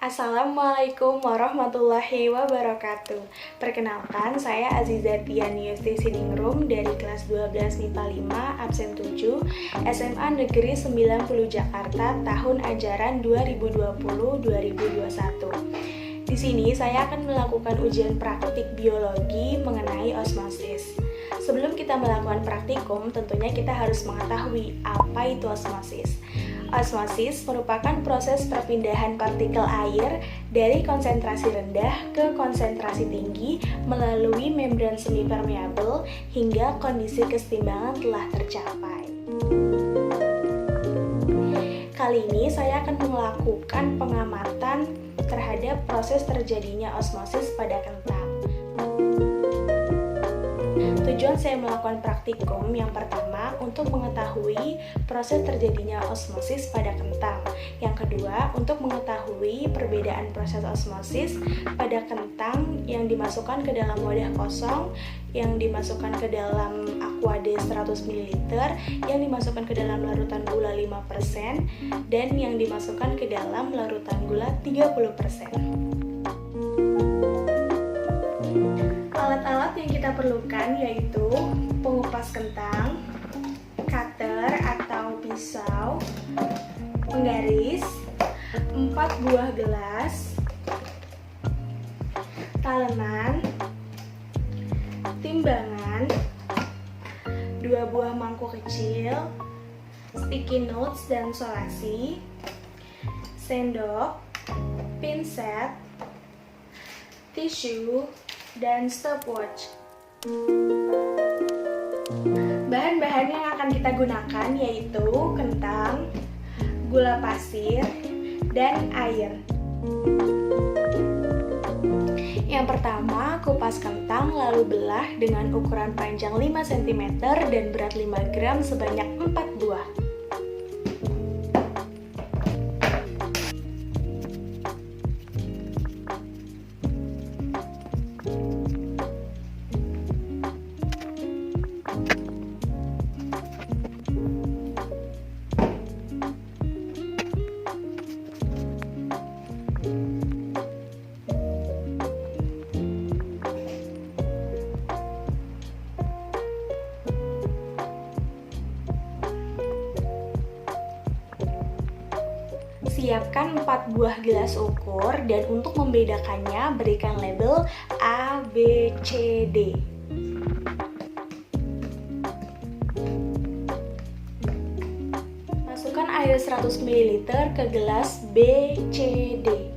Assalamualaikum warahmatullahi wabarakatuh. Perkenalkan, saya Aziza Tiani Yustisiningrum dari kelas 12 MIPA 5 absen 7 SMA Negeri 90 Jakarta tahun ajaran 2020-2021. Di sini saya akan melakukan ujian praktik biologi mengenai osmosis. Sebelum kita melakukan praktikum, tentunya kita harus mengetahui apa itu osmosis. Osmosis merupakan proses perpindahan partikel air dari konsentrasi rendah ke konsentrasi tinggi melalui membran semipermeabel hingga kondisi kesetimbangan telah tercapai. Kali ini saya akan melakukan pengamatan terhadap proses terjadinya osmosis pada kentang. Tujuan saya melakukan praktikum yang pertama untuk mengetahui proses terjadinya osmosis pada kentang. Yang kedua, untuk mengetahui perbedaan proses osmosis pada kentang yang dimasukkan ke dalam wadah kosong, yang dimasukkan ke dalam aquade 100 ml, yang dimasukkan ke dalam larutan gula 5%, dan yang dimasukkan ke dalam larutan gula 30%. Alat-alat yang kita perlukan yaitu pengupas kentang, cutter atau pisau, penggaris, 4 buah gelas, talenan, timbangan, 2 buah mangkuk kecil, sticky notes dan solasi, sendok, pinset, tisu, dan stopwatch. Bahan-bahan yang akan kita gunakan yaitu kentang, gula pasir, dan air. Yang pertama, kupas kentang lalu belah dengan ukuran panjang 5 cm dan berat 5 gram sebanyak 4 buah. Siapkan 4 buah gelas ukur dan untuk membedakannya berikan label A, B, C, D. Masukkan air 100 ml ke gelas B, C, D.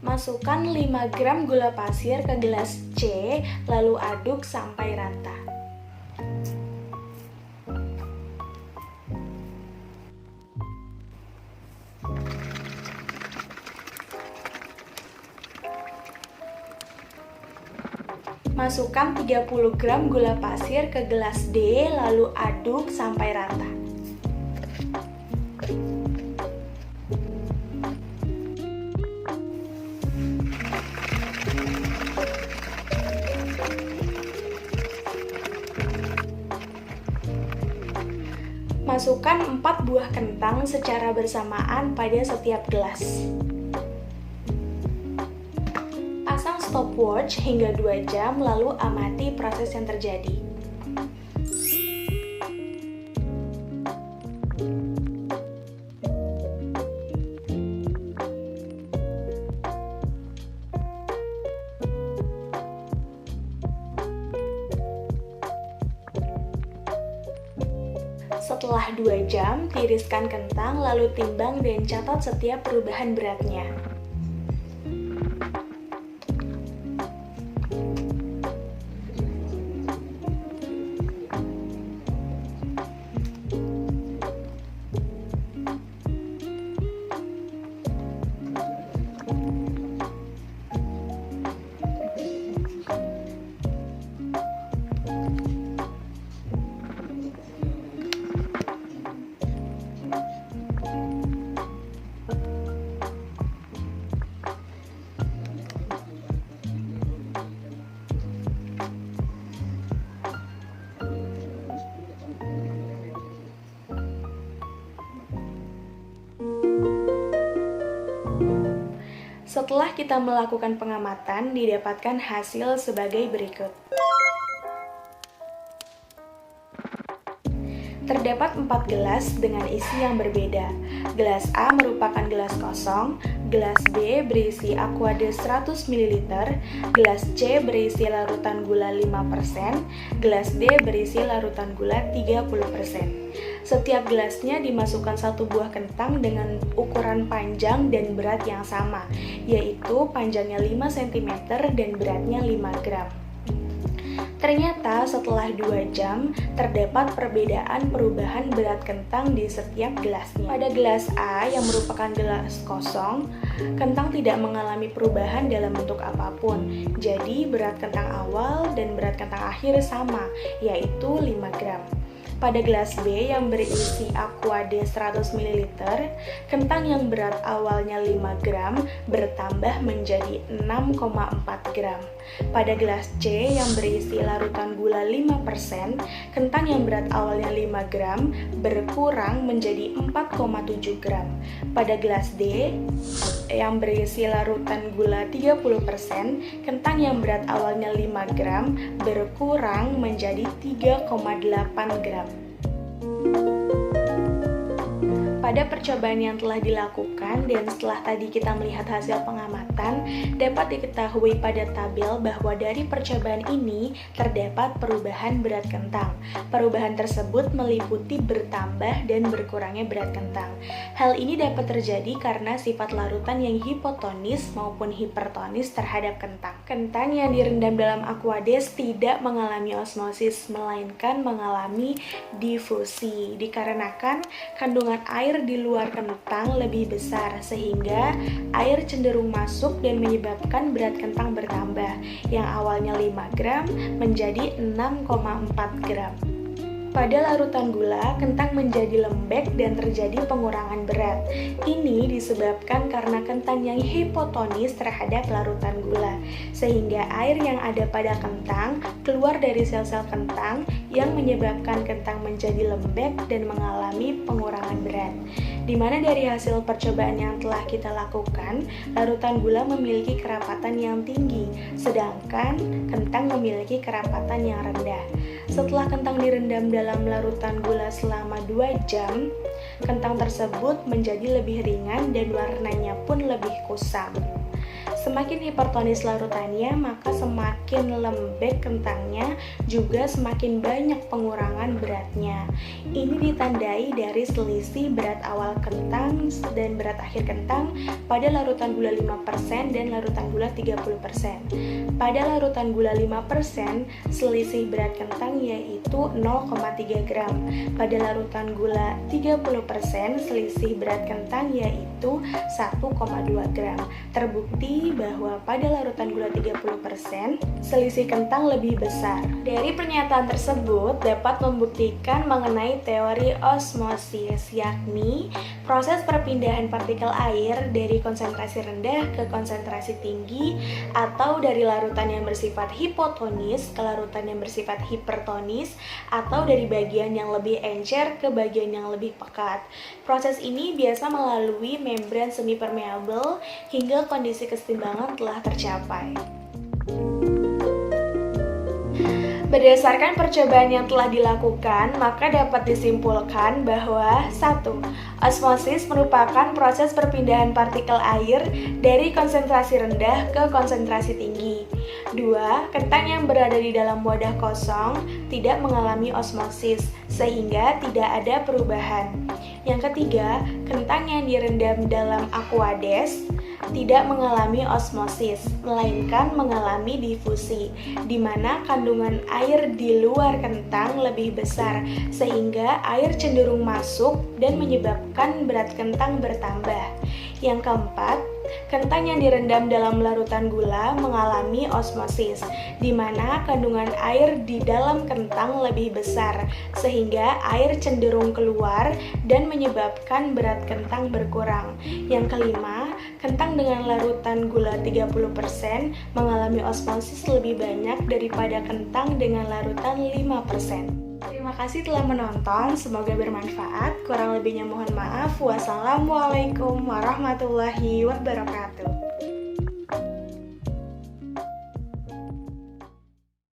Masukkan 5 gram gula pasir ke gelas C, lalu aduk sampai rata. Masukkan 30 gram gula pasir ke gelas D, lalu aduk sampai rata. Masukkan 4 buah kentang secara bersamaan pada setiap gelas. Pasang stopwatch hingga 2 jam lalu amati proses yang terjadi. Setelah 2 jam, tiriskan kentang lalu timbang dan catat setiap perubahan beratnya. Setelah kita melakukan pengamatan, didapatkan hasil sebagai berikut. Terdapat 4 gelas dengan isi yang berbeda. Gelas A merupakan gelas kosong, gelas B berisi aquade 100 ml, gelas C berisi larutan gula 5%, gelas D berisi larutan gula 30%. Setiap gelasnya dimasukkan satu buah kentang dengan ukuran panjang dan berat yang sama, yaitu panjangnya 5 cm dan beratnya 5 gram. Ternyata setelah 2 jam, terdapat perubahan berat kentang di setiap gelasnya. Pada gelas A yang merupakan gelas kosong, kentang tidak mengalami perubahan dalam bentuk apapun. Jadi berat kentang awal dan berat kentang akhir sama, yaitu 5 gram. Pada gelas B yang berisi aquade 100 ml, kentang yang berat awalnya 5 gram bertambah menjadi 6,4 gram. Pada gelas C yang berisi larutan gula 5%, kentang yang berat awalnya 5 gram berkurang menjadi 4,7 gram. Pada gelas D yang berisi larutan gula 30%, kentang yang berat awalnya 5 gram berkurang menjadi 3,8 gram. Pada percobaan yang telah dilakukan dan setelah tadi kita melihat hasil pengamatan, dapat diketahui pada tabel bahwa dari percobaan ini terdapat perubahan berat kentang. Perubahan tersebut meliputi bertambah dan berkurangnya berat kentang. Hal ini dapat terjadi karena sifat larutan yang hipotonis maupun hipertonis terhadap kentang. Kentang yang direndam dalam aquades tidak mengalami osmosis, melainkan mengalami difusi, dikarenakan kandungan air di luar kentang lebih besar sehingga air cenderung masuk dan menyebabkan berat kentang bertambah yang awalnya 5 gram menjadi 6,4 gram. Pada larutan gula, kentang menjadi lembek dan terjadi pengurangan berat. Ini disebabkan karena kentang yang hipotonis terhadap larutan gula, sehingga air yang ada pada kentang keluar dari sel-sel kentang yang menyebabkan kentang menjadi lembek dan mengalami pengurangan berat. Di mana dari hasil percobaan yang telah kita lakukan, larutan gula memiliki kerapatan yang tinggi, sedangkan kentang memiliki kerapatan yang rendah. Setelah kentang direndam dalam larutan gula selama 2 jam, kentang tersebut menjadi lebih ringan dan warnanya pun lebih kusam. Semakin hipertonis larutannya, maka semakin lembek kentangnya, juga semakin banyak pengurangan beratnya. Ini ditandai dari selisih berat awal kentang dan berat akhir kentang pada larutan gula 5% dan larutan gula 30%. Pada larutan gula 5%, selisih berat kentang yaitu 0,3 gram. Pada larutan gula 30%, selisih berat kentang yaitu 1,2 gram. Terbukti bahwa pada larutan gula 30%, selisih kentang lebih besar. Dari pernyataan tersebut dapat membuktikan mengenai teori osmosis, yakni proses perpindahan partikel air dari konsentrasi rendah ke konsentrasi tinggi atau dari larutan yang bersifat hipotonis ke larutan yang bersifat hipertonis atau dari bagian yang lebih encer ke bagian yang lebih pekat. Proses ini biasa melalui membran semipermeable hingga kondisi keseimbangan telah tercapai. Berdasarkan percobaan yang telah dilakukan, maka dapat disimpulkan bahwa 1. Osmosis merupakan proses perpindahan partikel air dari konsentrasi rendah ke konsentrasi tinggi. 2. Kentang yang berada di dalam wadah kosong tidak mengalami osmosis, sehingga tidak ada perubahan. Yang ketiga, kentang yang direndam dalam aquades tidak mengalami osmosis, melainkan mengalami difusi, di mana kandungan air di luar kentang lebih besar, sehingga air cenderung masuk dan menyebabkan berat kentang bertambah. Yang keempat, kentang yang direndam dalam larutan gula mengalami osmosis, di mana kandungan air di dalam kentang lebih besar, sehingga air cenderung keluar dan menyebabkan berat kentang berkurang. Yang kelima, kentang dengan larutan gula 30% mengalami osmosis lebih banyak daripada kentang dengan larutan 5%. Terima kasih telah menonton, semoga bermanfaat. Kurang lebihnya mohon maaf. Wassalamualaikum warahmatullahi wabarakatuh.